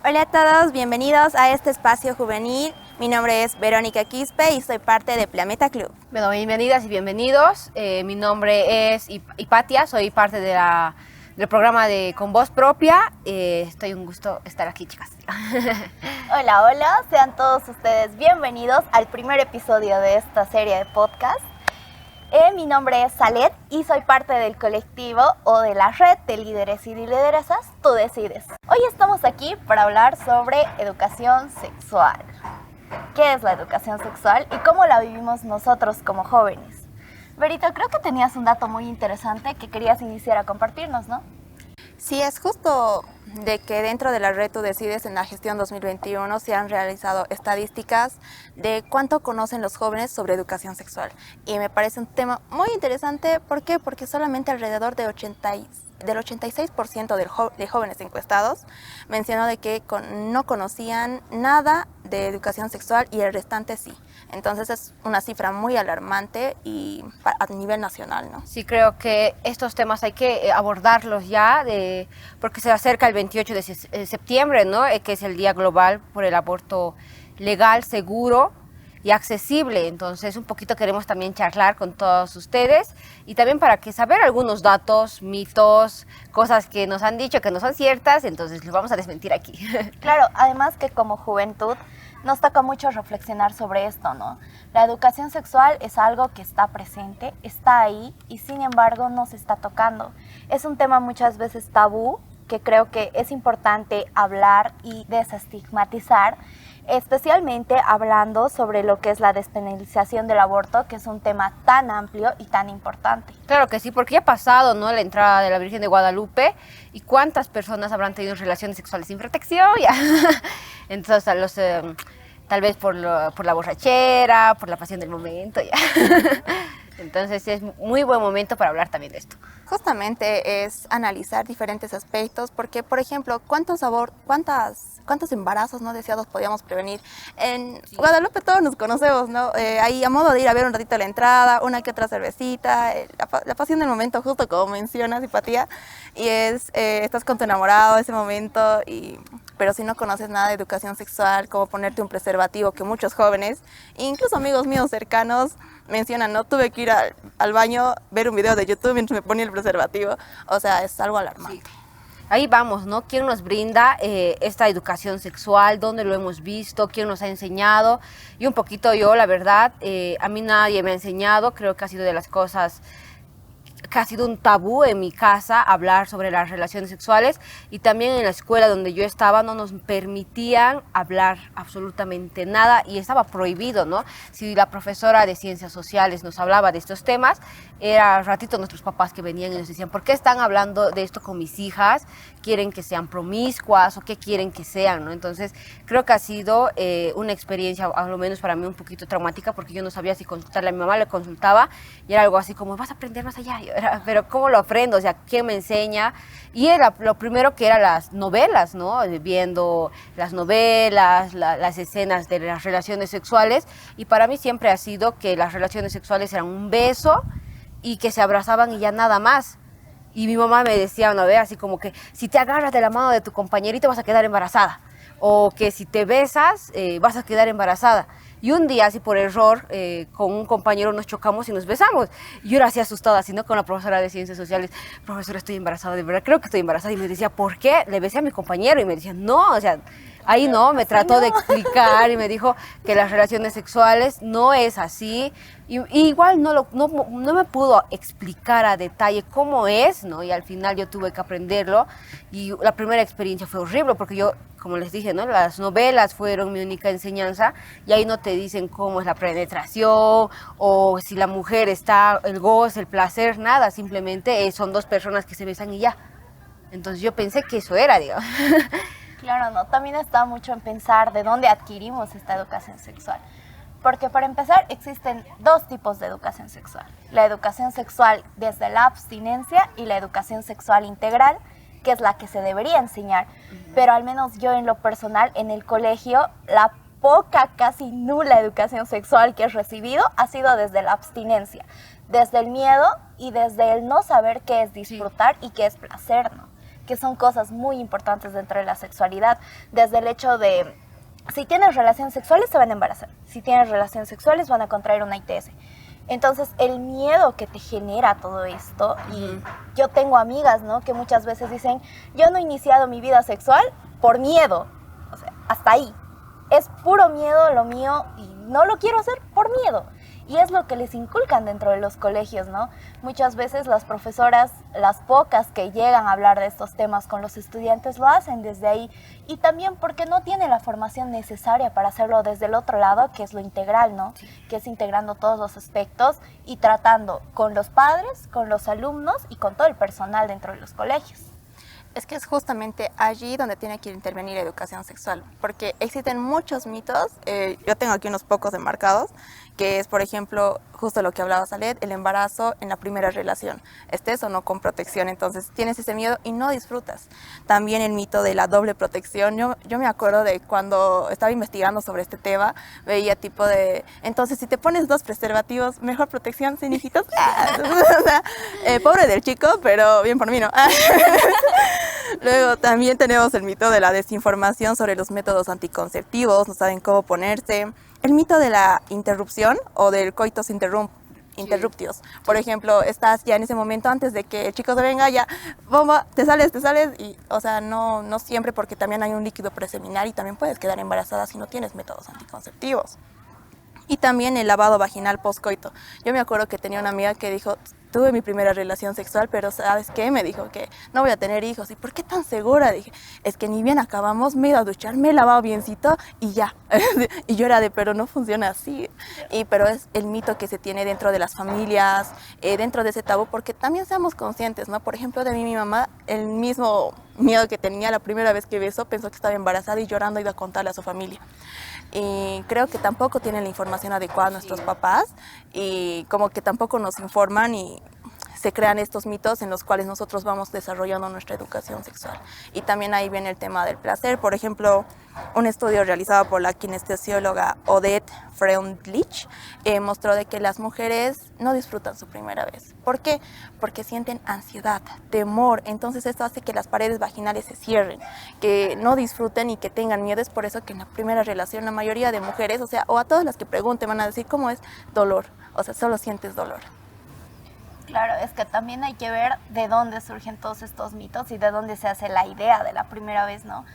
Hola a todos, bienvenidos a este espacio juvenil. Mi nombre es Verónica Quispe y soy parte de Planeta Club. Bueno, bienvenidas y bienvenidos. Mi nombre es Hipatia, soy parte del programa de Con Voz Propia. Estoy un gusto estar aquí, chicas. Hola, hola, sean todos ustedes bienvenidos al primer episodio de esta serie de podcast. Mi nombre es Salet y soy parte del colectivo o de la red de líderes y lideresas Tú Decides. Hoy estamos aquí para hablar sobre educación sexual. ¿Qué es la educación sexual y cómo la vivimos nosotros como jóvenes? Verito, creo que tenías un dato muy interesante que querías iniciar a compartirnos, ¿no? Sí, es justo de que dentro de la red Tú Decides en la gestión 2021 se han realizado estadísticas de cuánto conocen los jóvenes sobre educación sexual. Y me parece un tema muy interesante. ¿Por qué? Porque solamente alrededor de del 86% de jóvenes encuestados mencionó de que no conocían nada de educación sexual y el restante sí. Entonces es una cifra muy alarmante y a nivel nacional, ¿no? Sí, creo que estos temas hay que abordarlos ya, porque se acerca el 28 de septiembre, ¿no? Que es el Día Global por el Aborto Legal, Seguro y Accesible. Entonces, un poquito queremos también charlar con todos ustedes y también para que saber algunos datos, mitos, cosas que nos han dicho que no son ciertas, entonces los vamos a desmentir aquí. Claro, además que como juventud nos toca mucho reflexionar sobre esto, ¿no? La educación sexual es algo que está presente, está ahí y sin embargo no se está tocando. Es un tema muchas veces tabú que creo que es importante hablar y desestigmatizar, especialmente hablando sobre lo que es la despenalización del aborto, que es un tema tan amplio y tan importante. Claro que sí, porque ya ha pasado, ¿no?, la entrada de la Virgen de Guadalupe y cuántas personas habrán tenido relaciones sexuales sin protección, ya. Entonces, tal vez por la borrachera, por la pasión del momento, ya. Entonces es muy buen momento para hablar también de esto. Justamente es analizar diferentes aspectos porque, por ejemplo, ¿cuántos embarazos no deseados podíamos prevenir? En Guadalupe todos nos conocemos, ¿no? Ahí a modo de ir a ver un ratito la entrada, una que otra cervecita, la pasión del momento, justo como mencionas, Hipatia, y estás con tu enamorado ese momento, pero si no conoces nada de educación sexual, cómo ponerte un preservativo, que muchos jóvenes, incluso amigos míos cercanos, mencionan, no tuve que ir al baño, ver un video de YouTube mientras me ponía el preservativo. O sea, es algo alarmante. Sí. Ahí vamos, ¿no? ¿Quién nos brinda esta educación sexual? ¿Dónde lo hemos visto? ¿Quién nos ha enseñado? Y un poquito yo, la verdad, a mí nadie me ha enseñado. Creo que ha sido de las cosas que ha sido un tabú en mi casa hablar sobre las relaciones sexuales, y también en la escuela donde yo estaba no nos permitían hablar absolutamente nada y estaba prohibido, ¿no? Si la profesora de ciencias sociales nos hablaba de estos temas, era ratito nuestros papás que venían y nos decían, ¿por qué están hablando de esto con mis hijas? ¿Quieren que sean promiscuas o qué quieren que sean, ¿no? Entonces creo que ha sido una experiencia, a lo menos para mí, un poquito traumática, porque yo no sabía si consultarle. A mi mamá le consultaba y era algo así como, vas a aprender más allá. Pero ¿cómo lo aprendo? O sea, ¿quién me enseña? Y era lo primero que eran las novelas, ¿no? Viendo las novelas, las escenas de las relaciones sexuales, y para mí siempre ha sido que las relaciones sexuales eran un beso y que se abrazaban y ya nada más. Y mi mamá me decía una vez así como que si te agarras de la mano de tu compañerito vas a quedar embarazada, o que si te besas vas a quedar embarazada. Y un día, así por error, con un compañero nos chocamos y nos besamos. Y yo era así asustada, así, ¿no?, con la profesora de Ciencias Sociales. Profesora, estoy embarazada, de verdad, creo que estoy embarazada. Y me decía, ¿por qué? Le besé a mi compañero. Y me decía, no, o sea, ahí no, me trató de explicar y me dijo que las relaciones sexuales no es así. Y igual no me pudo explicar a detalle cómo es, ¿no? Y al final yo tuve que aprenderlo. Y la primera experiencia fue horrible porque yo, como les dije, ¿no?, las novelas fueron mi única enseñanza, y ahí no te dicen cómo es la penetración o si la mujer está, el goce, el placer, nada, simplemente son dos personas que se besan y ya. Entonces yo pensé que eso era, digamos. Claro, no, también está mucho en pensar de dónde adquirimos esta educación sexual. Porque para empezar existen dos tipos de educación sexual. La educación sexual desde la abstinencia y la educación sexual integral, que es la que se debería enseñar. Pero al menos yo en lo personal, en el colegio, la poca, casi nula educación sexual que he recibido ha sido desde la abstinencia, desde el miedo y desde el no saber qué es disfrutar y qué es placer, ¿no? que son cosas muy importantes dentro de la sexualidad, desde el hecho de, si tienes relaciones sexuales se van a embarazar, si tienes relaciones sexuales van a contraer una ITS. Entonces, el miedo que te genera todo esto, y yo tengo amigas, ¿no?, que muchas veces dicen, yo no he iniciado mi vida sexual por miedo, o sea, hasta ahí. Es puro miedo lo mío y no lo quiero hacer por miedo. Y es lo que les inculcan dentro de los colegios, ¿no? Muchas veces las profesoras, las pocas que llegan a hablar de estos temas con los estudiantes, lo hacen desde ahí. Y también porque no tienen la formación necesaria para hacerlo desde el otro lado, que es lo integral, ¿no? Sí. Que es integrando todos los aspectos y tratando con los padres, con los alumnos y con todo el personal dentro de los colegios. Es que es justamente allí donde tiene que intervenir la educación sexual, porque existen muchos mitos, yo tengo aquí unos pocos enmarcados, que es, por ejemplo, justo lo que hablaba Salet, el embarazo en la primera relación, estés o no con protección, entonces tienes ese miedo y no disfrutas. También el mito de la doble protección, yo me acuerdo de cuando estaba investigando sobre este tema, veía tipo de, entonces si te pones 2 preservativos, mejor protección, sin hijitos. O sea, pobre del chico, pero bien por mí, ¿no? Luego también tenemos el mito de la desinformación sobre los métodos anticonceptivos, no saben cómo ponerse. El mito de la interrupción o del coitus interruptios. Por ejemplo, estás ya en ese momento antes de que el chico se venga, ya, bomba, te sales, y, o sea, no siempre, porque también hay un líquido preseminal y también puedes quedar embarazada si no tienes métodos anticonceptivos. Y también el lavado vaginal postcoito. Yo me acuerdo que tenía una amiga que dijo, tuve mi primera relación sexual, pero ¿sabes qué? Me dijo que no voy a tener hijos. ¿Y por qué tan segura? Dije, es que ni bien acabamos, me he ido a duchar, me he lavado biencito y ya. Y yo era de, pero no funciona así. Pero es el mito que se tiene dentro de las familias, dentro de ese tabú, porque también seamos conscientes, ¿no? Por ejemplo, de mí, mi mamá, el mismo miedo que tenía la primera vez que besó, pensó que estaba embarazada y llorando iba a contarle a su familia. Y creo que tampoco tienen la información adecuada nuestros papás y como que tampoco nos informan y se crean estos mitos en los cuales nosotros vamos desarrollando nuestra educación sexual. Y también ahí viene el tema del placer. Por ejemplo, un estudio realizado por la kinestesióloga Odette Freundlich mostró de que las mujeres no disfrutan su primera vez. ¿Por qué? Porque sienten ansiedad, temor. Entonces esto hace que las paredes vaginales se cierren, que no disfruten y que tengan miedo. Es por eso que en la primera relación la mayoría de mujeres, o sea, o a todas las que pregunten van a decir cómo es dolor. O sea, solo sientes dolor. Claro, es que también hay que ver de dónde surgen todos estos mitos y de dónde se hace la idea de la primera vez, ¿no?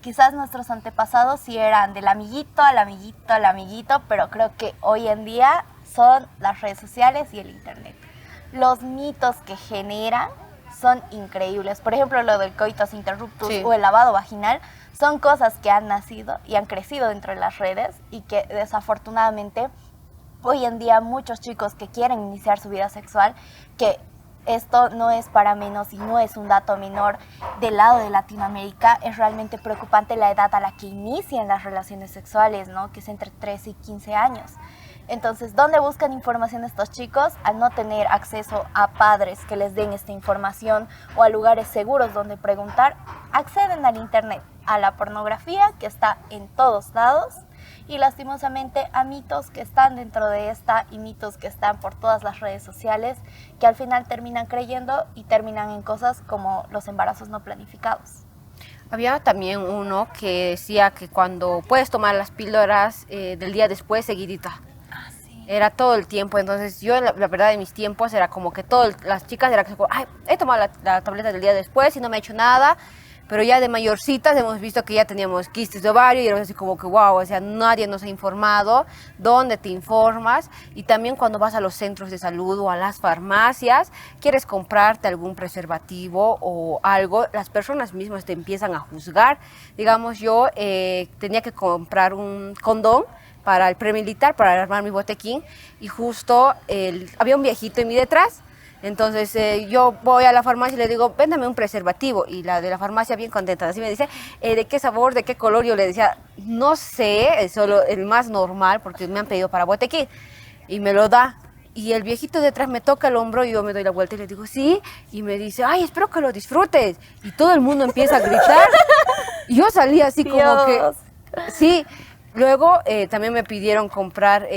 Quizás nuestros antepasados sí eran del amiguito al amiguito al amiguito, pero creo que hoy en día son las redes sociales y el internet. Los mitos que generan son increíbles. Por ejemplo, lo del coitus interruptus o el lavado vaginal son cosas que han nacido y han crecido dentro de las redes y que desafortunadamente hoy en día muchos chicos que quieren iniciar su vida sexual, que esto no es para menos y no es un dato menor del lado de Latinoamérica, es realmente preocupante la edad a la que inician las relaciones sexuales, ¿no? Que es entre 13 y 15 años. Entonces, ¿dónde buscan información estos chicos? Al no tener acceso a padres que les den esta información o a lugares seguros donde preguntar, acceden al internet, a la pornografía que está en todos lados, y lastimosamente a mitos que están dentro de esta y mitos que están por todas las redes sociales, que al final terminan creyendo y terminan en cosas como los embarazos no planificados. Había también uno que decía que cuando puedes tomar las píldoras del día después seguidita. Era todo el tiempo, entonces yo la verdad en mis tiempos era como que las chicas eran como, ay, he tomado la tableta del día después y no me he hecho nada. Pero ya de mayorcitas hemos visto que ya teníamos quistes de ovario y era así como que wow, o sea, nadie nos ha informado, dónde te informas. Y también cuando vas a los centros de salud o a las farmacias, quieres comprarte algún preservativo o algo, las personas mismas te empiezan a juzgar. Digamos, yo tenía que comprar un condón para el premilitar, para armar mi botequín, y justo había un viejito en mi detrás. Entonces yo voy a la farmacia y le digo, véndame un preservativo. Y la de la farmacia bien contenta, así me dice, ¿de qué sabor, de qué color? Yo le decía, no sé, es solo el más normal porque me han pedido para botequín. Y me lo da. Y el viejito detrás me toca el hombro y yo me doy la vuelta y le digo, sí. Y me dice, ay, espero que lo disfrutes. Y todo el mundo empieza a gritar. Y yo salí así como que, sí. Luego también me pidieron comprar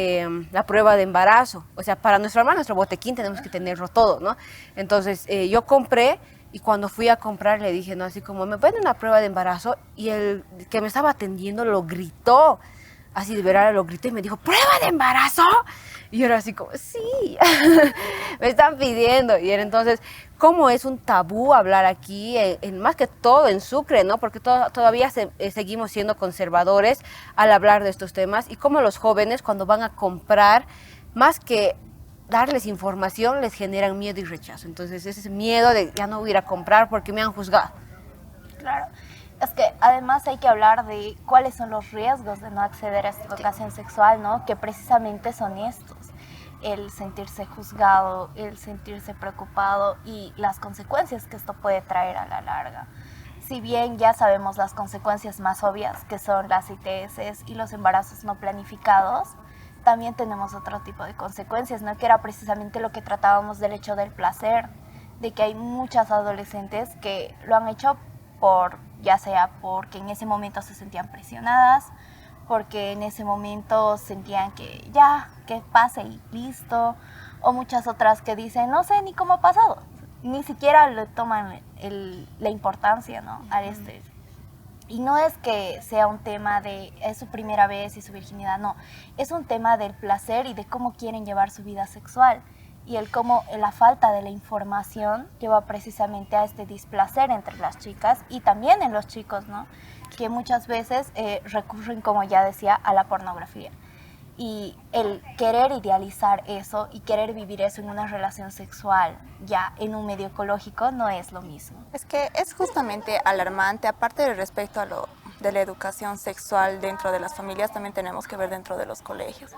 la prueba de embarazo. O sea, para nuestro botequín tenemos que tenerlo todo, ¿no? Entonces yo compré Y cuando fui a comprar le dije, no, así como, ¿me pueden una prueba de embarazo? Y el que me estaba atendiendo lo gritó, así de verdad lo gritó y me dijo, ¿prueba de embarazo? Y yo era así como, sí, me están pidiendo. Y era entonces, ¿cómo es un tabú hablar aquí, más que todo en Sucre, ¿no? Porque todavía seguimos siendo conservadores al hablar de estos temas. Y cómo los jóvenes cuando van a comprar, más que darles información, les generan miedo y rechazo. Entonces ese miedo de ya no voy a ir a comprar porque me han juzgado. Claro. Es que además hay que hablar de cuáles son los riesgos de no acceder a esta educación sexual, ¿no? Que precisamente son estos. El sentirse juzgado, el sentirse preocupado y las consecuencias que esto puede traer a la larga. Si bien ya sabemos las consecuencias más obvias, que son las ITS y los embarazos no planificados, también tenemos otro tipo de consecuencias, ¿no? Que era precisamente lo que tratábamos del hecho del placer, de que hay muchas adolescentes que lo han hecho ya sea porque en ese momento se sentían presionadas, porque en ese momento sentían que ya, que pase y listo, o muchas otras que dicen, no sé ni cómo ha pasado, ni siquiera le toman la importancia, ¿no? A este. Y no es que sea un tema de es su primera vez y su virginidad, no, es un tema del placer y de cómo quieren llevar su vida sexual. Y el cómo la falta de la información lleva precisamente a este displacer entre las chicas y también en los chicos, ¿no? Que muchas veces recurren, como ya decía, a la pornografía. Y el querer idealizar eso y querer vivir eso en una relación sexual ya en un medio ecológico no es lo mismo. Es que es justamente alarmante, aparte de respecto a lo de la educación sexual dentro de las familias, también tenemos que ver dentro de los colegios.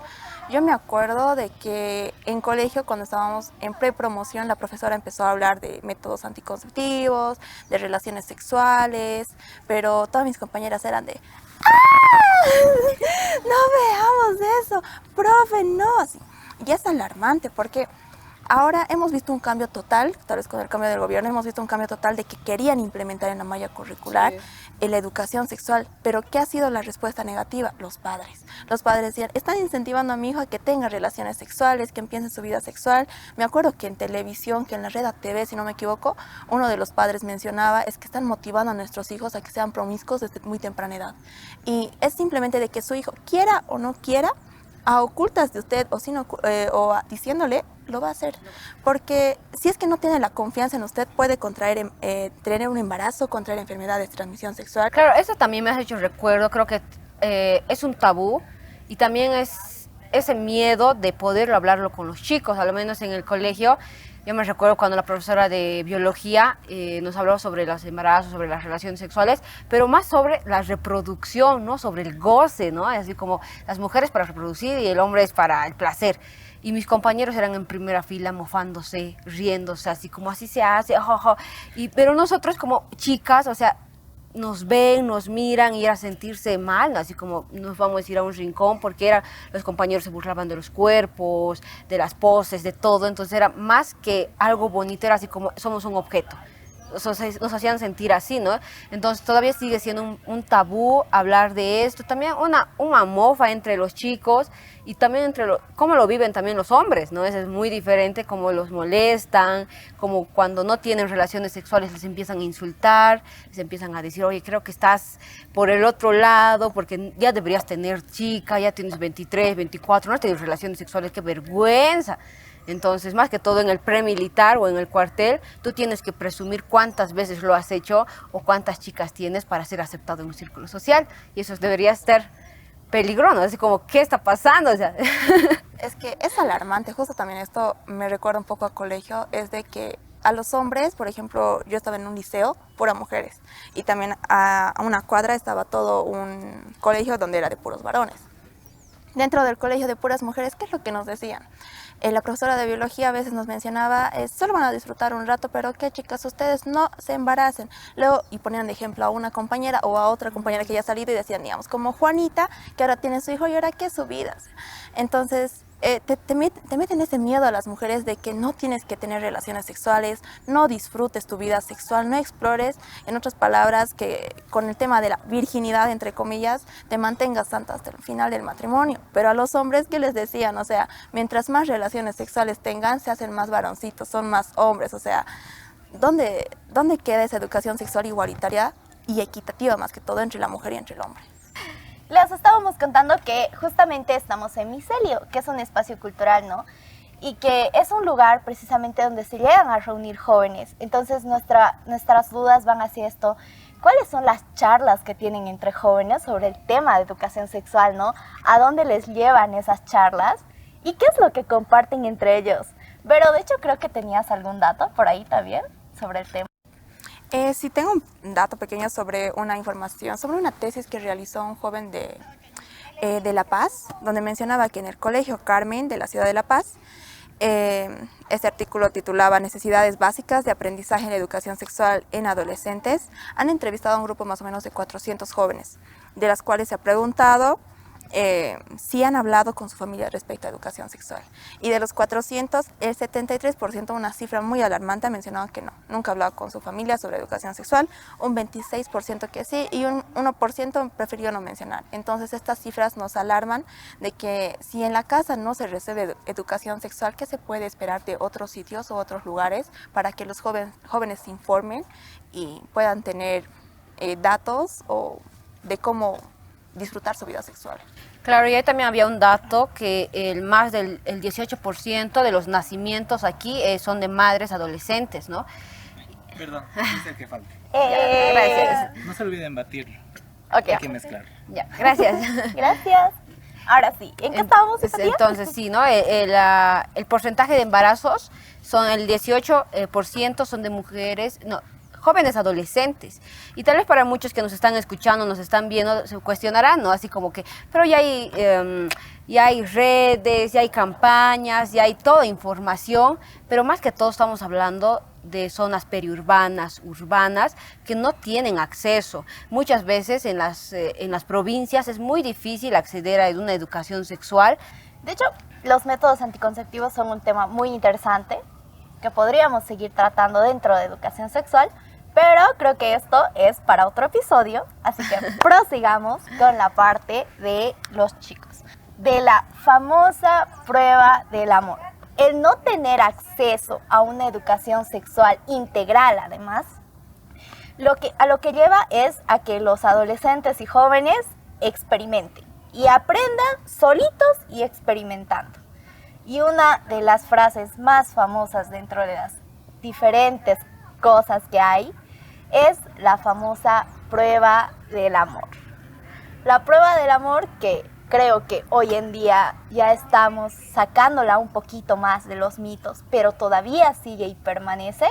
Yo me acuerdo de que en colegio, cuando estábamos en prepromoción, la profesora empezó a hablar de métodos anticonceptivos, de relaciones sexuales, pero todas mis compañeras eran de ¡ah! No veamos eso, profe, no. Así, ya es alarmante porque ahora hemos visto un cambio total, tal vez con el cambio del gobierno, hemos visto un cambio total de que querían implementar en la malla curricular la educación sexual, pero ¿qué ha sido la respuesta negativa? Los padres. Los padres decían, están incentivando a mi hijo a que tenga relaciones sexuales, que empiece su vida sexual. Me acuerdo que en televisión, que en la red ATV, si no me equivoco, uno de los padres mencionaba, es que están motivando a nuestros hijos a que sean promiscuos desde muy temprana edad. Y es simplemente de que su hijo, quiera o no quiera, a ocultas de usted diciéndole, lo va a hacer. Porque si es que no tiene la confianza en usted, puede tener un embarazo, contraer enfermedades de transmisión sexual. Claro, eso también me has hecho recuerdo, creo que es un tabú y también es ese miedo de poderlo hablarlo con los chicos, al menos en el colegio. Yo me recuerdo cuando la profesora de biología nos habló sobre los embarazos, sobre las relaciones sexuales, pero más sobre la reproducción, ¿no? Sobre el goce, ¿no? Así como las mujeres para reproducir y el hombre es para el placer. Y mis compañeros eran en primera fila mofándose, riéndose, así como así se hace, pero nosotros como chicas, o sea, nos ven, nos miran y era sentirse mal, ¿no? Así como nos vamos a ir a un rincón porque los compañeros se burlaban de los cuerpos, de las poses, de todo, entonces era más que algo bonito, era así como somos un objeto. Nos hacían sentir así, ¿no? Entonces todavía sigue siendo un tabú hablar de esto, también una mofa entre los chicos y también cómo lo viven también los hombres, ¿no? Eso es muy diferente, cómo los molestan, como cuando no tienen relaciones sexuales les empiezan a insultar, les empiezan a decir, oye, creo que estás por el otro lado porque ya deberías tener chica, ya tienes 23, 24, no has tenido relaciones sexuales, qué vergüenza. Entonces, más que todo en el premilitar o en el cuartel, tú tienes que presumir cuántas veces lo has hecho o cuántas chicas tienes para ser aceptado en un círculo social. Y eso debería estar peligroso, así como, ¿qué está pasando? O sea, es que es alarmante, justo también esto me recuerda un poco a colegio, es de que a los hombres, por ejemplo, yo estaba en un liceo, pura mujeres, y también a una cuadra estaba todo un colegio donde era de puros varones. Dentro del colegio de puras mujeres, ¿qué es lo que nos decían? La profesora de biología a veces nos mencionaba, solo van a disfrutar un rato, pero que chicas, ustedes no se embaracen. Luego, y ponían de ejemplo a una compañera o a otra compañera que ya ha salido y decían, digamos, como Juanita, que ahora tiene su hijo y ahora qué su vida. Entonces, te meten ese miedo a las mujeres de que no tienes que tener relaciones sexuales, no disfrutes tu vida sexual, no explores, en otras palabras, que con el tema de la virginidad, entre comillas, te mantengas santa hasta el final del matrimonio. Pero a los hombres, ¿qué les decían? O sea, mientras más relaciones sexuales tengan, se hacen más varoncitos, son más hombres, o sea, ¿dónde queda esa educación sexual igualitaria y equitativa más que todo entre la mujer y entre el hombre? Les estábamos contando que justamente estamos en Micelio, que es un espacio cultural, ¿no? Y que es un lugar precisamente donde se llegan a reunir jóvenes. Entonces nuestras dudas van hacia esto. ¿Cuáles son las charlas que tienen entre jóvenes sobre el tema de educación sexual, ¿no? ¿A dónde les llevan esas charlas? ¿Y qué es lo que comparten entre ellos? Pero de hecho creo que tenías algún dato por ahí también sobre el tema. Sí, tengo un dato pequeño sobre una información, sobre una tesis que realizó un joven de La Paz, donde mencionaba que en el Colegio Carmen de la ciudad de La Paz, este artículo titulaba Necesidades básicas de aprendizaje en la educación sexual en adolescentes. Han entrevistado a un grupo más o menos de 400 jóvenes, de las cuales se ha preguntado si han hablado con su familia respecto a educación sexual. Y de los 400, el 73%, una cifra muy alarmante, ha mencionado que no, nunca ha hablado con su familia sobre educación sexual, un 26% que sí y un 1% prefirió no mencionar. Entonces estas cifras nos alarman de que si en la casa no se recibe educación sexual, ¿qué se puede esperar de otros sitios o otros lugares para que los jóvenes se informen y puedan tener datos de cómo disfrutar su vida sexual? Claro, y ahí también había un dato que más del 18% de los nacimientos aquí son de madres adolescentes, ¿no? Perdón, es el que falta. Gracias. No se olviden batirlo. Ok. Hay que mezclar. Ya, gracias. Gracias. Ahora sí, ¿en qué estábamos? Entonces, sí, ¿no? El porcentaje de embarazos el 18% son de mujeres, no, jóvenes adolescentes. Y tal vez para muchos que nos están escuchando, nos están viendo, se cuestionarán, ¿no? Así como que, pero ya hay redes, ya hay campañas, ya hay toda información, pero más que todo estamos hablando de zonas periurbanas, urbanas, que no tienen acceso. Muchas veces en las provincias es muy difícil acceder a una educación sexual. De hecho, los métodos anticonceptivos son un tema muy interesante que podríamos seguir tratando dentro de educación sexual, pero creo que esto es para otro episodio, así que prosigamos con la parte de los chicos, de la famosa prueba del amor. El no tener acceso a una educación sexual integral, además, a lo que lleva es a que los adolescentes y jóvenes experimenten y aprendan solitos y experimentando. Y una de las frases más famosas dentro de las diferentes cosas que hay es la famosa prueba del amor. La prueba del amor que creo que hoy en día ya estamos sacándola un poquito más de los mitos, pero todavía sigue y permanece,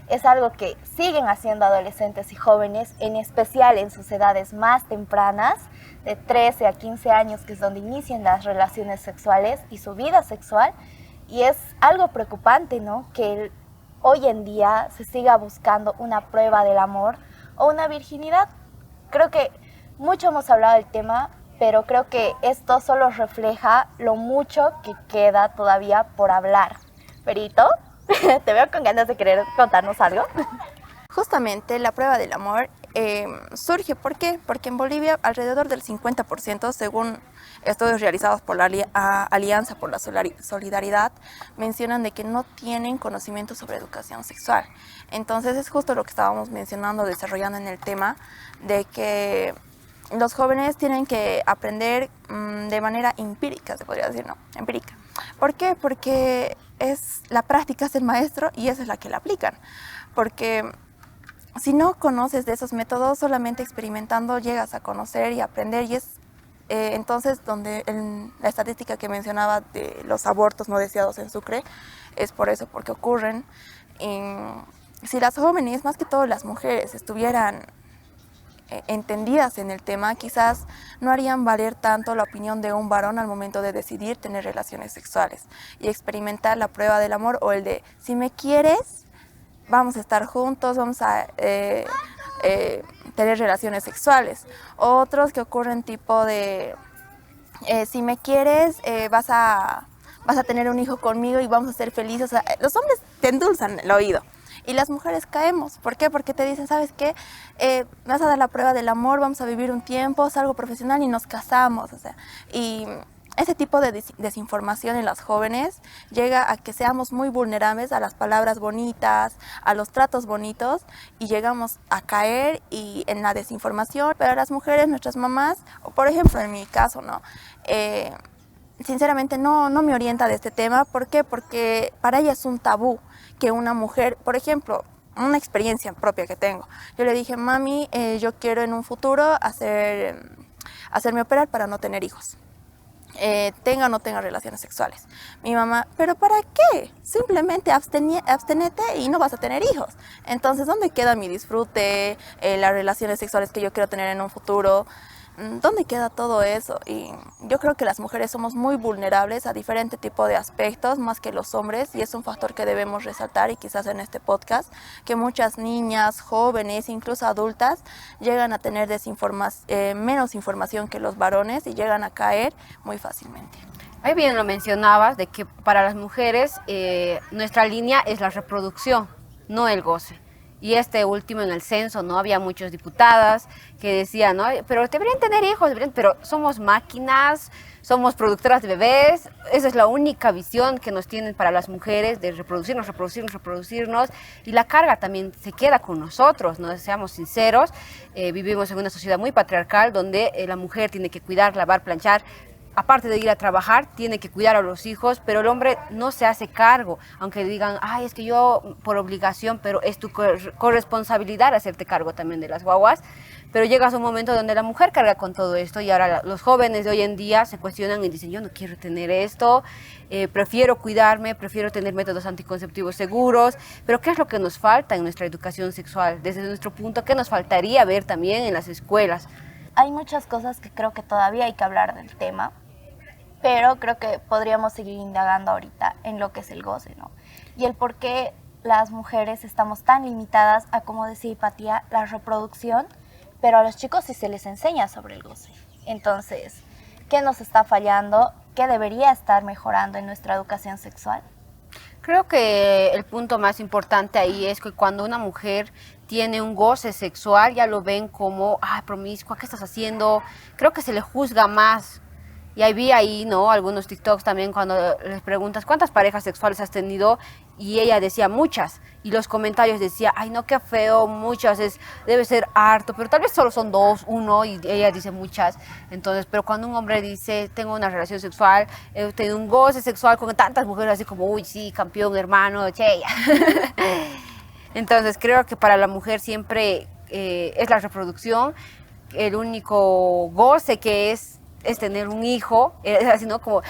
es algo que siguen haciendo adolescentes y jóvenes, en especial en sus edades más tempranas, de 13 a 15 años, que es donde inician las relaciones sexuales y su vida sexual. Y es algo preocupante, ¿no? Que hoy en día se siga buscando una prueba del amor o una virginidad. Creo que mucho hemos hablado del tema, pero creo que esto solo refleja lo mucho que queda todavía por hablar. Perito, te veo con ganas de querer contarnos algo. Justamente la prueba del amor surge, ¿por qué? Porque en Bolivia alrededor del 50%, según estudios realizados por la Alianza por la Solidaridad, mencionan de que no tienen conocimiento sobre educación sexual. Entonces es justo lo que estábamos mencionando, desarrollando en el tema, de que los jóvenes tienen que aprender de manera empírica, se podría decir, ¿no? Empírica. ¿Por qué? Porque la práctica es el maestro y esa es la que la aplican. Porque si no conoces de esos métodos, solamente experimentando llegas a conocer y aprender, y es entonces donde la estadística que mencionaba de los abortos no deseados en Sucre es por eso, porque ocurren. Si las jóvenes, más que todo las mujeres, estuvieran entendidas en el tema, quizás no harían valer tanto la opinión de un varón al momento de decidir tener relaciones sexuales y experimentar la prueba del amor, o el de si me quieres, vamos a estar juntos, vamos a tener relaciones sexuales. Otros que ocurren tipo de si me quieres, vas a tener un hijo conmigo y vamos a ser felices. O sea, los hombres te endulzan el oído y las mujeres caemos. ¿Por qué? Porque te dicen, ¿sabes qué? Vas a dar la prueba del amor, vamos a vivir un tiempo, es algo profesional y nos casamos. O sea, y ese tipo de desinformación en las jóvenes llega a que seamos muy vulnerables a las palabras bonitas, a los tratos bonitos, y llegamos a caer en la desinformación. Pero las mujeres, nuestras mamás, o por ejemplo en mi caso, ¿no? Sinceramente no me orienta de este tema. ¿Por qué? Porque para ella es un tabú que una mujer, por ejemplo, una experiencia propia que tengo. Yo le dije, mami, yo quiero en un futuro hacerme operar para no tener hijos. Tenga o no tenga relaciones sexuales. Mi mamá, ¿pero para qué? Simplemente abstenete y no vas a tener hijos. Entonces, ¿dónde queda mi disfrute, las relaciones sexuales que yo quiero tener en un futuro? ¿Dónde queda todo eso? Y yo creo que las mujeres somos muy vulnerables a diferentes tipos de aspectos, más que los hombres, y es un factor que debemos resaltar, y quizás en este podcast, que muchas niñas, jóvenes, incluso adultas, llegan a tener menos información que los varones y llegan a caer muy fácilmente. Ahí bien lo mencionabas, de que para las mujeres nuestra línea es la reproducción, no el goce. Y este último en el censo, ¿no? Había muchas diputadas que decían, ¿no? Pero deberían tener hijos, pero somos máquinas, somos productoras de bebés. Esa es la única visión que nos tienen para las mujeres, de reproducirnos. Y la carga también se queda con nosotros, ¿no? Seamos sinceros, vivimos en una sociedad muy patriarcal donde la mujer tiene que cuidar, lavar, planchar. Aparte de ir a trabajar, tiene que cuidar a los hijos, pero el hombre no se hace cargo, aunque digan, ay, es que yo por obligación, pero es tu corresponsabilidad hacerte cargo también de las guaguas. Pero llegas a un momento donde la mujer carga con todo esto, y ahora los jóvenes de hoy en día se cuestionan y dicen, yo no quiero tener esto, prefiero cuidarme, prefiero tener métodos anticonceptivos seguros. Pero ¿qué es lo que nos falta en nuestra educación sexual? Desde nuestro punto, ¿qué nos faltaría ver también en las escuelas? Hay muchas cosas que creo que todavía hay que hablar del tema, pero creo que podríamos seguir indagando ahorita en lo que es el goce, ¿no? Y el por qué las mujeres estamos tan limitadas a, como decía Hipatia, la reproducción, pero a los chicos sí se les enseña sobre el goce. Entonces, ¿qué nos está fallando? ¿Qué debería estar mejorando en nuestra educación sexual? Creo que el punto más importante ahí es que cuando una mujer tiene un goce sexual, ya lo ven como, ay, promiscua, ¿qué estás haciendo? Creo que se le juzga más. Y ahí vi ahí, ¿no? Algunos TikToks también cuando les preguntas, ¿cuántas parejas sexuales has tenido? Y ella decía, muchas. Y los comentarios decía, ay, no, qué feo, muchas, debe ser harto. Pero tal vez solo son 2, 1, y ella dice muchas. Entonces, pero cuando un hombre dice, tengo una relación sexual, he tenido un goce sexual con tantas mujeres, así como, uy, sí, campeón, hermano, che. Entonces, creo que para la mujer siempre es la reproducción. El único goce que es tener un hijo, es así, ¿no? Como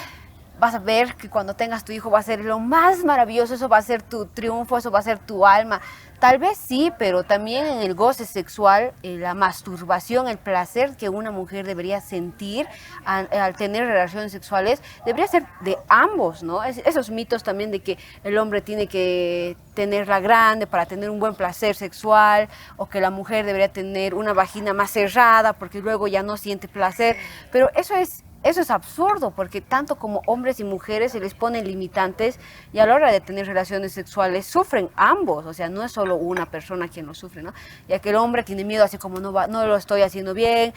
vas a ver que cuando tengas tu hijo va a ser lo más maravilloso, eso va a ser tu triunfo, eso va a ser tu alma. Tal vez sí, pero también en el goce sexual, la masturbación, el placer que una mujer debería sentir al tener relaciones sexuales, debería ser de ambos, ¿no? Esos mitos también de que el hombre tiene que tenerla grande para tener un buen placer sexual, o que la mujer debería tener una vagina más cerrada porque luego ya no siente placer, pero eso es absurdo, porque tanto como hombres y mujeres se les ponen limitantes, y a la hora de tener relaciones sexuales sufren ambos. O sea, no es solo una persona quien lo sufre, ¿no? Ya que el hombre tiene miedo, así como no lo estoy haciendo bien,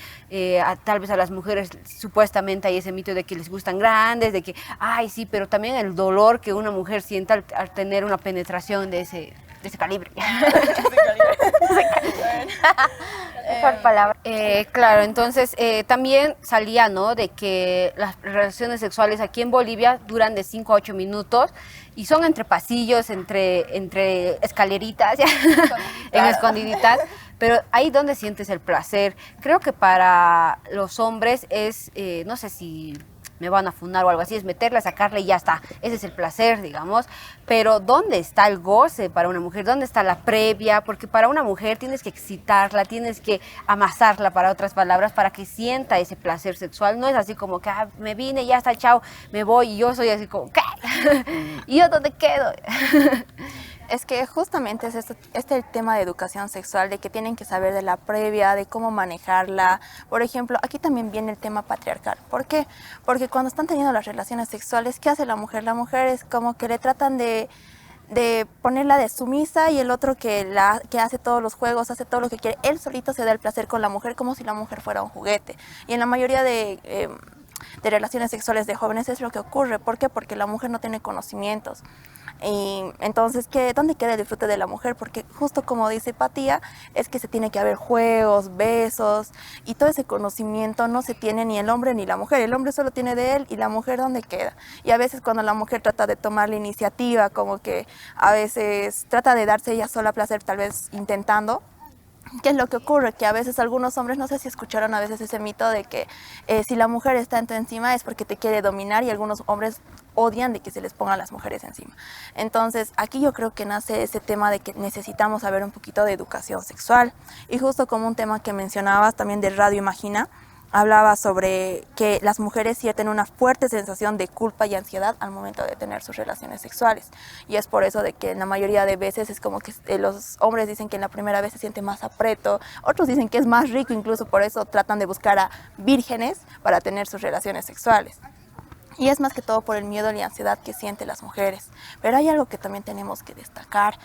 tal vez a las mujeres supuestamente hay ese mito de que les gustan grandes, de que, ay, sí, pero también el dolor que una mujer sienta al tener una penetración de ese calibre. Por palabra. Claro, entonces también salía, ¿no?, de que las relaciones sexuales aquí en Bolivia duran de 5 a 8 minutos y son entre pasillos, entre escaleritas, en escondiditas, pero ahí donde sientes el placer. Creo que para los hombres es, no sé si me van a funar o algo así, es meterla, sacarla y ya está. Ese es el placer, digamos. Pero ¿dónde está el goce para una mujer? ¿Dónde está la previa? Porque para una mujer tienes que excitarla, tienes que amasarla, para otras palabras, para que sienta ese placer sexual. No es así como que me vine, ya está, chao, me voy, y yo soy así como, ¿qué? ¿Y yo dónde quedo? Es que justamente es este el tema de educación sexual, de que tienen que saber de la previa, de cómo manejarla. Por ejemplo, aquí también viene el tema patriarcal. ¿Por qué? Porque cuando están teniendo las relaciones sexuales, ¿qué hace la mujer? La mujer es como que le tratan de ponerla de sumisa, y el otro que hace todos los juegos, hace todo lo que quiere. Él solito se da el placer con la mujer como si la mujer fuera un juguete. Y en la mayoría de de relaciones sexuales de jóvenes es lo que ocurre. ¿Por qué? Porque la mujer no tiene conocimientos. Y entonces, ¿dónde queda el disfrute de la mujer? Porque justo como dice Patía, es que se tiene que haber juegos, besos, y todo ese conocimiento no se tiene ni el hombre ni la mujer. El hombre solo tiene de él, y la mujer ¿dónde queda? Y a veces cuando la mujer trata de tomar la iniciativa, como que a veces trata de darse ella sola placer, tal vez intentando, ¿qué es lo que ocurre? Que a veces algunos hombres, no sé si escucharon a veces ese mito de que si la mujer está en tu encima es porque te quiere dominar, y algunos hombres odian de que se les pongan las mujeres encima. Entonces, aquí yo creo que nace ese tema de que necesitamos saber un poquito de educación sexual. Y justo como un tema que mencionabas también de Radio Imagina, hablaba sobre que las mujeres sienten una fuerte sensación de culpa y ansiedad al momento de tener sus relaciones sexuales. Y es por eso de que en la mayoría de veces es como que los hombres dicen que en la primera vez se siente más apreto, otros dicen que es más rico, incluso por eso tratan de buscar a vírgenes para tener sus relaciones sexuales. Y es más que todo por el miedo y la ansiedad que sienten las mujeres. Pero hay algo que también tenemos que destacar.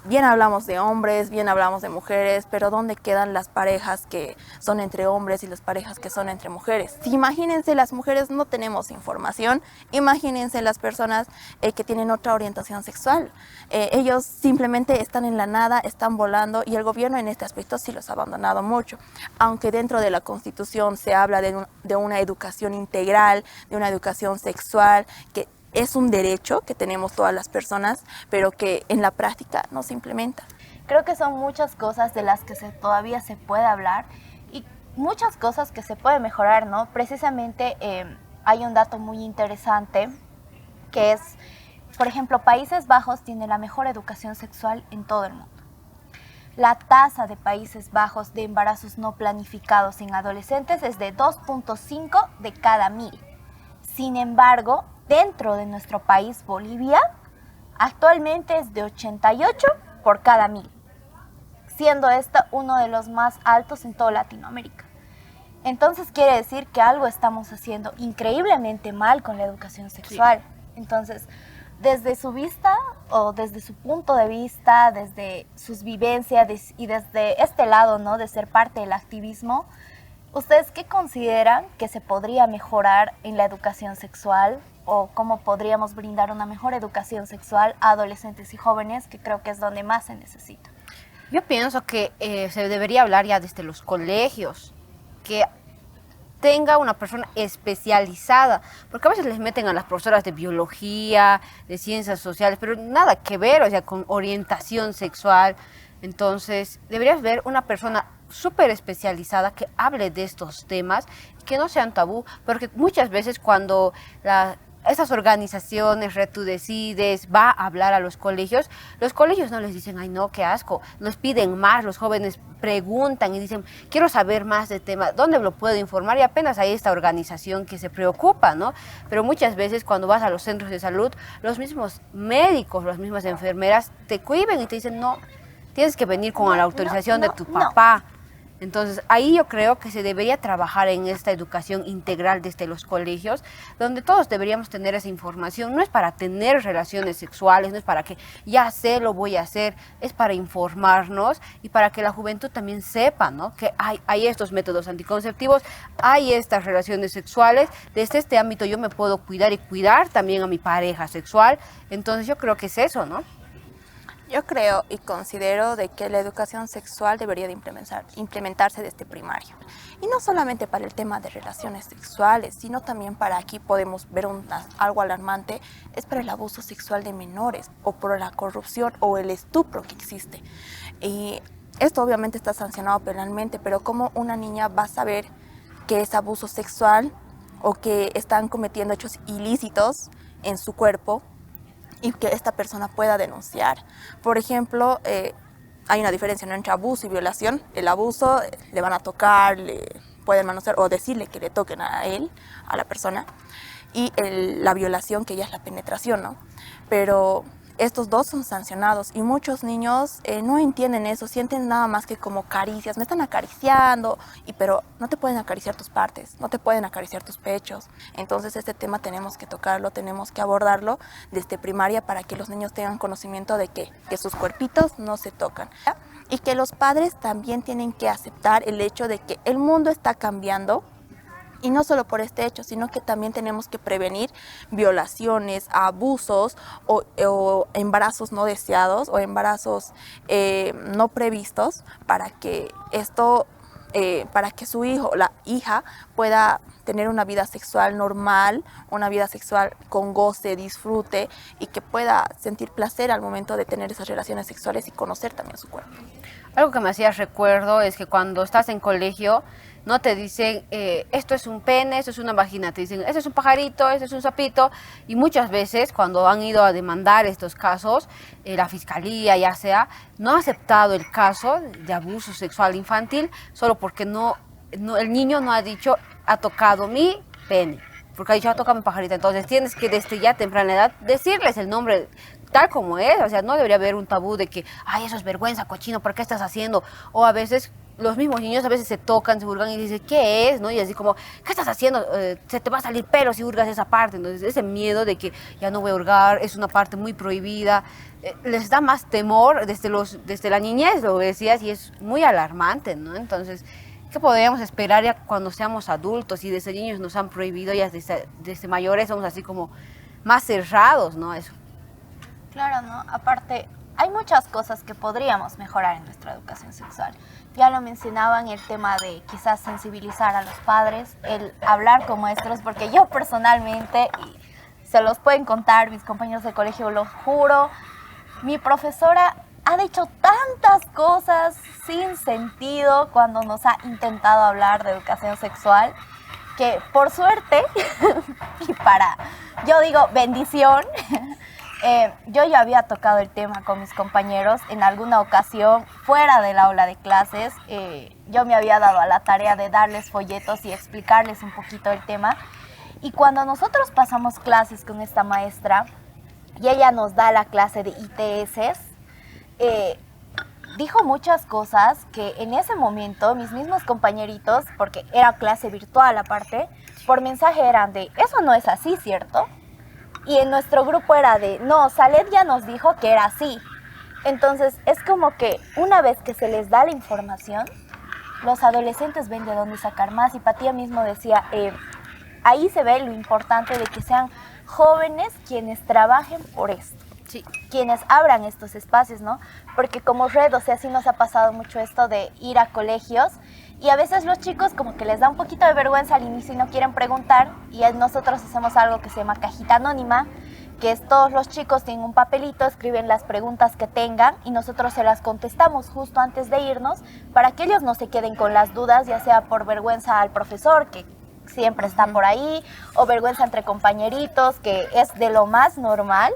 Bien hablamos de hombres, bien hablamos de mujeres, pero ¿dónde quedan las parejas que son entre hombres y las parejas que son entre mujeres? Si imagínense, las mujeres no tenemos información, imagínense las personas que tienen otra orientación sexual. Ellos simplemente están en la nada, están volando, y el gobierno en este aspecto sí los ha abandonado mucho. Aunque dentro de la Constitución se habla de una educación integral, de una educación sexual, que es un derecho que tenemos todas las personas, pero que en la práctica no se implementa. Creo que son muchas cosas de las que todavía se puede hablar y muchas cosas que se puede mejorar, ¿no? Precisamente hay un dato muy interesante que es, por ejemplo, Países Bajos tiene la mejor educación sexual en todo el mundo. La tasa de Países Bajos de embarazos no planificados en adolescentes es de 2.5 de cada 1000. Sin embargo, dentro de nuestro país, Bolivia, actualmente es de 88 por cada 1000, siendo esta uno de los más altos en toda Latinoamérica. Entonces quiere decir que algo estamos haciendo increíblemente mal con la educación sexual. Sí. Entonces, desde su vista o desde su punto de vista, desde sus vivencias y desde este lado, ¿no?, de ser parte del activismo, ¿ustedes qué consideran que se podría mejorar en la educación sexual? ¿O cómo podríamos brindar una mejor educación sexual a adolescentes y jóvenes, que creo que es donde más se necesita? Yo pienso que se debería hablar ya desde los colegios, que tenga una persona especializada, porque a veces les meten a las profesoras de biología, de ciencias sociales, pero nada que ver, o sea, con orientación sexual. Entonces, deberías ver una persona súper especializada que hable de estos temas, que no sean tabú, porque muchas veces cuando esas organizaciones, Red Tú Decides, va a hablar a los colegios no les dicen, ay no, qué asco, nos piden más, los jóvenes preguntan y dicen, quiero saber más de tema, ¿dónde lo puedo informar? Y apenas hay esta organización que se preocupa, ¿no? Pero muchas veces cuando vas a los centros de salud, los mismos médicos, las mismas enfermeras te cohíben y te dicen, no, tienes que venir con la autorización de tu papá. Entonces, ahí yo creo que se debería trabajar en esta educación integral desde los colegios, donde todos deberíamos tener esa información. No es para tener relaciones sexuales, no es para que ya sé, lo voy a hacer, es para informarnos y para que la juventud también sepa, ¿no?, que hay estos métodos anticonceptivos, hay estas relaciones sexuales. Desde este ámbito yo me puedo cuidar y cuidar también a mi pareja sexual. Entonces, yo creo que es eso, ¿no? Yo creo y considero de que la educación sexual debería de implementarse desde primaria. Y no solamente para el tema de relaciones sexuales, sino también para, aquí podemos ver algo alarmante, es para el abuso sexual de menores, o por la corrupción o el estupro que existe. Y esto obviamente está sancionado penalmente, pero ¿cómo una niña va a saber que es abuso sexual o que están cometiendo hechos ilícitos en su cuerpo y que esta persona pueda denunciar? Por ejemplo, hay una diferencia, ¿no?, entre abuso y violación. El abuso, le van a tocar, le pueden manosear o decirle que le toquen a él, a la persona, y la violación, que ya es la penetración, ¿no? Pero estos dos son sancionados y muchos niños no entienden eso, sienten nada más que como caricias, me están acariciando, pero no te pueden acariciar tus partes, no te pueden acariciar tus pechos. Entonces este tema tenemos que tocarlo, tenemos que abordarlo desde primaria para que los niños tengan conocimiento de que sus cuerpitos no se tocan. Y que los padres también tienen que aceptar el hecho de que el mundo está cambiando Y no solo por este hecho, sino que también tenemos que prevenir violaciones, abusos o embarazos no deseados o embarazos no previstos para que para que su hijo o la hija pueda tener una vida sexual normal, una vida sexual con goce, disfrute y que pueda sentir placer al momento de tener esas relaciones sexuales y conocer también su cuerpo. Algo que me hacía recuerdo es que cuando estás en colegio no te dicen esto es un pene, esto es una vagina, te dicen esto es un pajarito, esto es un sapito, y muchas veces cuando han ido a demandar estos casos, la fiscalía ya sea, no ha aceptado el caso de abuso sexual infantil solo porque el niño no ha dicho ha tocado mi pene, porque ha dicho ha tocado mi pajarita. Entonces tienes que desde ya temprana edad decirles el nombre tal como es, o sea, no debería haber un tabú de que, ay, eso es vergüenza, cochino, ¿por qué estás haciendo? O a veces los mismos niños a veces se tocan, se hurgan y dicen, ¿qué es? ¿No? Y así como, ¿qué estás haciendo? Se te va a salir pelo si hurgas esa parte. Entonces, ese miedo de que ya no voy a hurgar, es una parte muy prohibida, les da más temor desde la niñez, lo decías, y es muy alarmante, ¿no? Entonces, ¿qué podríamos esperar ya cuando seamos adultos? Y desde niños nos han prohibido, ya desde mayores somos así como más cerrados, ¿no? Eso. Claro, ¿no? Aparte, hay muchas cosas que podríamos mejorar en nuestra educación sexual. Ya lo mencionaban, el tema de quizás sensibilizar a los padres, el hablar con maestros, porque yo personalmente, y se los pueden contar mis compañeros de colegio, lo juro, mi profesora ha dicho tantas cosas sin sentido cuando nos ha intentado hablar de educación sexual, que por suerte, y yo digo bendición, yo ya había tocado el tema con mis compañeros en alguna ocasión fuera del aula de clases. Yo me había dado a la tarea de darles folletos y explicarles un poquito el tema. Y cuando nosotros pasamos clases con esta maestra y ella nos da la clase de ITS, dijo muchas cosas que en ese momento mis mismos compañeritos, porque era clase virtual aparte, por mensaje eran de, eso no es así, ¿cierto? Y en nuestro grupo era de, no, Salet ya nos dijo que era así. Entonces, es como que una vez que se les da la información, los adolescentes ven de dónde sacar más. Y Patía mismo decía, ahí se ve lo importante de que sean jóvenes quienes trabajen por esto. Sí. Quienes abran estos espacios, ¿no? Porque como red, o sea, sí nos ha pasado mucho esto de ir a colegios y a veces los chicos como que les da un poquito de vergüenza al inicio y no quieren preguntar, y nosotros hacemos algo que se llama cajita anónima, que es todos los chicos tienen un papelito, escriben las preguntas que tengan y nosotros se las contestamos justo antes de irnos para que ellos no se queden con las dudas, ya sea por vergüenza al profesor, que siempre está por ahí, o vergüenza entre compañeritos, que es de lo más normal.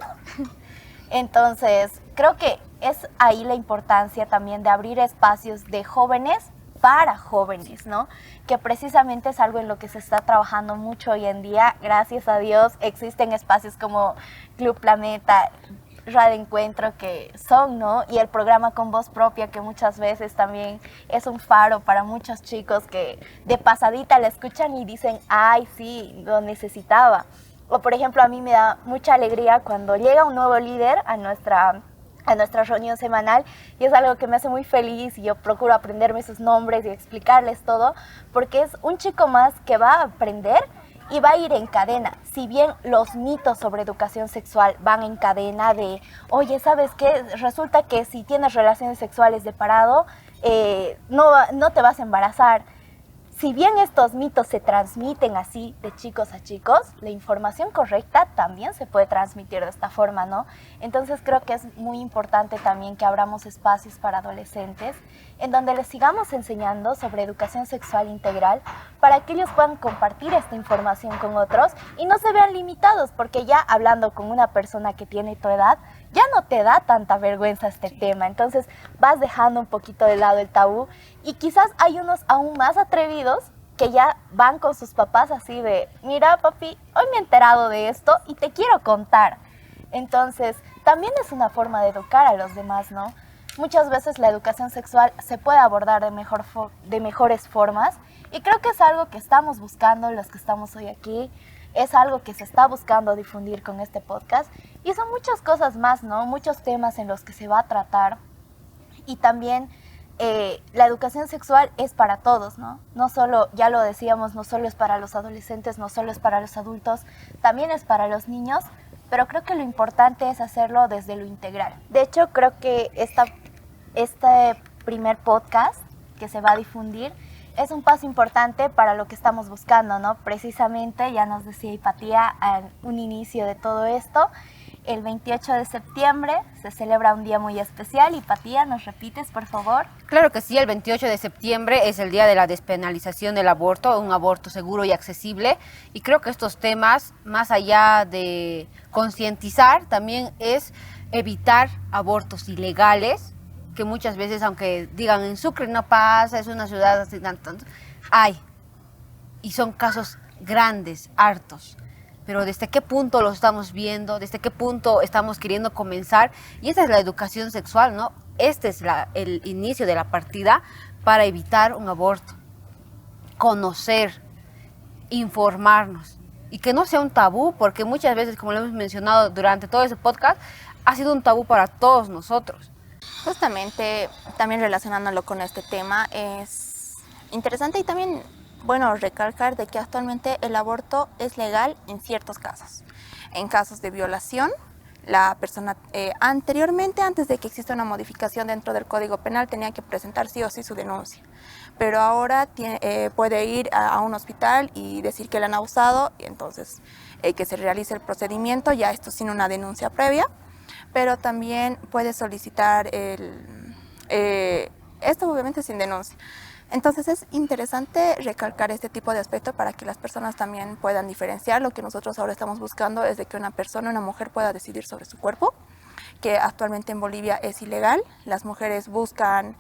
Entonces, creo que es ahí la importancia también de abrir espacios de jóvenes para jóvenes, ¿no? Que precisamente es algo en lo que se está trabajando mucho hoy en día. Gracias a Dios existen espacios como Club Planeta, Radio Encuentro, que son, ¿no? Y el programa Con Voz Propia, que muchas veces también es un faro para muchos chicos que de pasadita la escuchan y dicen, ay, sí, lo necesitaba. O por ejemplo, a mí me da mucha alegría cuando llega un nuevo líder a nuestra reunión semanal, y es algo que me hace muy feliz y yo procuro aprenderme sus nombres y explicarles todo, porque es un chico más que va a aprender y va a ir en cadena. Si bien los mitos sobre educación sexual van en cadena de, oye, ¿sabes qué? Resulta que si tienes relaciones sexuales de parado, no te vas a embarazar. Si bien estos mitos se transmiten así de chicos a chicos, la información correcta también se puede transmitir de esta forma, ¿no? Entonces creo que es muy importante también que abramos espacios para adolescentes en donde les sigamos enseñando sobre educación sexual integral para que ellos puedan compartir esta información con otros y no se vean limitados, porque ya hablando con una persona que tiene tu edad, ya no te da tanta vergüenza este tema. Entonces vas dejando un poquito de lado el tabú y quizás hay unos aún más atrevidos que ya van con sus papás así de, mira papi, hoy me he enterado de esto y te quiero contar. Entonces también es una forma de educar a los demás, ¿no? Muchas veces la educación sexual se puede abordar de mejores formas y creo que es algo que estamos buscando los que estamos hoy aquí. Es algo que se está buscando difundir con este podcast y son muchas cosas más, ¿no? Muchos temas en los que se va a tratar y también la educación sexual es para todos, ¿no? No solo, ya lo decíamos, no solo es para los adolescentes, no solo es para los adultos, también es para los niños, pero creo que lo importante es hacerlo desde lo integral. De hecho, creo que este primer podcast que se va a difundir es un paso importante para lo que estamos buscando, ¿no? Precisamente, ya nos decía Hipatia al un inicio de todo esto, el 28 de septiembre se celebra un día muy especial. Hipatia, ¿nos repites, por favor? Claro que sí, el 28 de septiembre es el día de la despenalización del aborto, un aborto seguro y accesible. Y creo que estos temas, más allá de concientizar, también es evitar abortos ilegales, que muchas veces, aunque digan en Sucre no pasa, es una ciudad así, hay. Y son casos grandes, hartos. Pero ¿desde qué punto lo estamos viendo? ¿Desde qué punto estamos queriendo comenzar? Y esa es la educación sexual, ¿no? Este es el inicio de la partida para evitar un aborto. Conocer, informarnos. Y que no sea un tabú, porque muchas veces, como lo hemos mencionado durante todo ese podcast, ha sido un tabú para todos nosotros. Justamente, también relacionándolo con este tema, es interesante y también bueno recalcar de que actualmente el aborto es legal en ciertos casos. En casos de violación, la persona anteriormente, antes de que exista una modificación dentro del Código Penal, tenía que presentar sí o sí su denuncia. Pero ahora puede ir a un hospital y decir que le han abusado, y entonces que se realice el procedimiento, ya esto sin una denuncia previa. Pero también puede solicitar esto obviamente sin denuncia. Entonces es interesante recalcar este tipo de aspectos para que las personas también puedan diferenciar. Lo que nosotros ahora estamos buscando es de que una persona, una mujer pueda decidir sobre su cuerpo, que actualmente en Bolivia es ilegal. Las mujeres buscan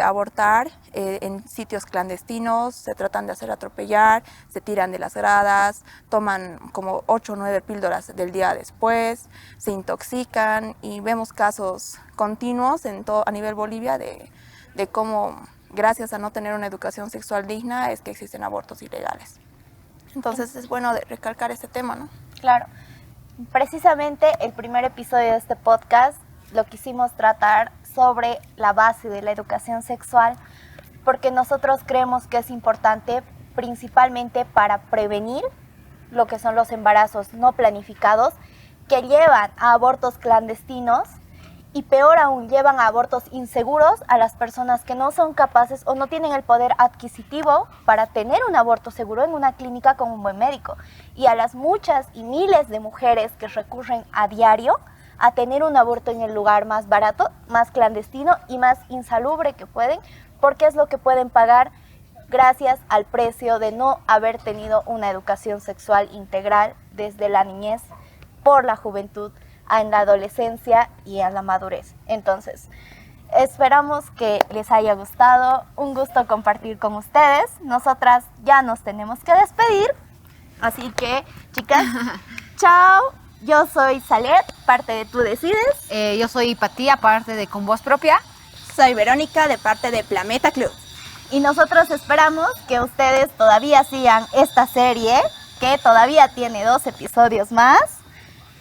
abortar en sitios clandestinos, se tratan de hacer atropellar, se tiran de las gradas, toman como 8 o 9 píldoras del día después, se intoxican y vemos casos continuos a nivel Bolivia de cómo gracias a no tener una educación sexual digna es que existen abortos ilegales. Entonces es bueno recalcar este tema, ¿no? Claro. Precisamente el primer episodio de este podcast lo quisimos tratar sobre la base de la educación sexual porque nosotros creemos que es importante principalmente para prevenir lo que son los embarazos no planificados que llevan a abortos clandestinos y peor aún llevan a abortos inseguros a las personas que no son capaces o no tienen el poder adquisitivo para tener un aborto seguro en una clínica con un buen médico y a las muchas y miles de mujeres que recurren a diario a tener un aborto en el lugar más barato, más clandestino y más insalubre que pueden porque es lo que pueden pagar gracias al precio de no haber tenido una educación sexual integral desde la niñez por la juventud en la adolescencia y en la madurez. Entonces, esperamos que les haya gustado. Un gusto compartir con ustedes. Nosotras ya nos tenemos que despedir. Así que, chicas, chao. Yo soy Salet, parte de Tú Decides. Yo soy Hipatia, parte de Con Voz Propia. Soy Verónica, de parte de Planeta Club. Y nosotros esperamos que ustedes todavía sigan esta serie, que todavía tiene 2 episodios más,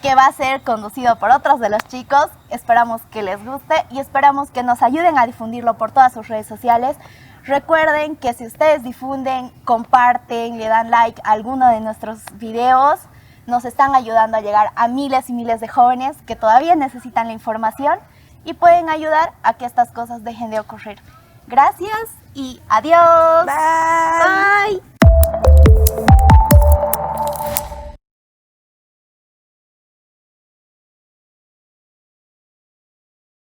que va a ser conducido por otros de los chicos. Esperamos que les guste y esperamos que nos ayuden a difundirlo por todas sus redes sociales. Recuerden que si ustedes difunden, comparten, le dan like a alguno de nuestros videos, nos están ayudando a llegar a miles y miles de jóvenes que todavía necesitan la información y pueden ayudar a que estas cosas dejen de ocurrir. Gracias y adiós. Bye. Bye.